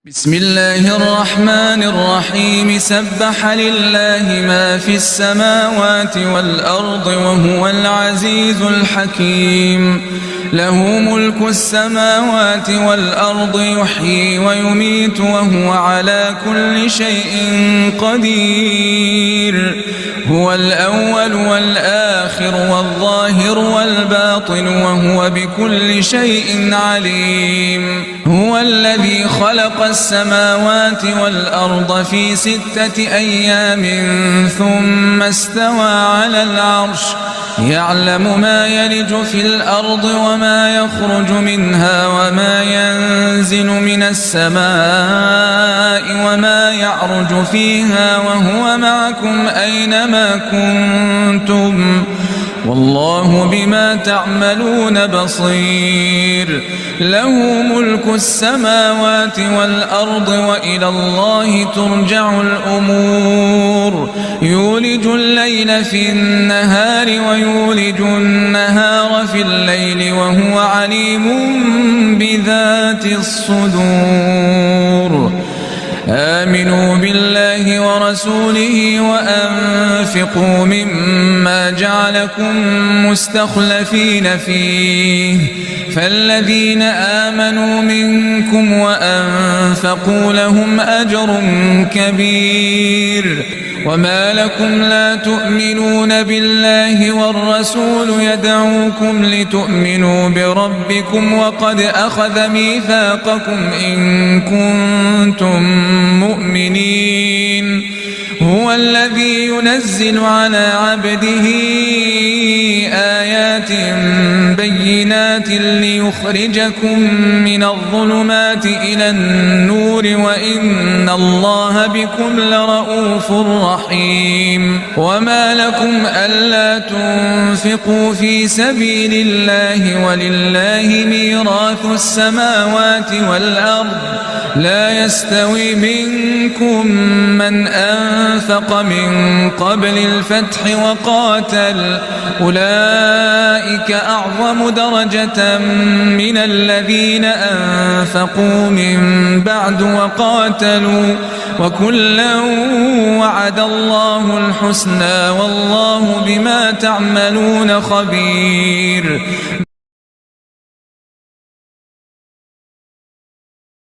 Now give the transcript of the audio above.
بسم الله الرحمن الرحيم سبح لله ما في السماوات والأرض وهو العزيز الحكيم له ملك السماوات والأرض يحيي ويميت وهو على كل شيء قدير هو الأول والآخر والظاهر والباطن وهو بكل شيء عليم هو الذي خلق السماوات والأرض في 6 أيام ثم استوى على العرش يعلم ما يلج في الأرض وما يخرج منها وما ينزل من السماء وما يعرج فيها وهو معكم أينما كنتم والله بما تعملون بصير له ملك السماوات والأرض وإلى الله ترجع الأمور يولج الليل في النهار ويولج النهار في الليل وهو عليم بذات الصدور آمنوا بالله ورسوله وأنفقوا مما جعلكم مستخلفين فيه فالذين آمنوا منكم وأنفقوا لهم أجر كبير وما لكم لا تؤمنون بالله والرسول يدعوكم لتؤمنوا بربكم وقد أخذ ميثاقكم إن كنتم مؤمنين هو الذي ينزل على عبده آيات بينات ليخرجكم من الظلمات إلى النور وإن الله بكم لرؤوف رحيم وما لكم ألا تنفقوا في سبيل الله ولله ميراث السماوات والأرض لا يستوي منكم من أنفق من قبل الفتح وقاتل أولئك أعظم درجة من الذين أنفقوا من بعد وقاتلوا وكلا وعد الله الحسنى والله بما تعملون خبير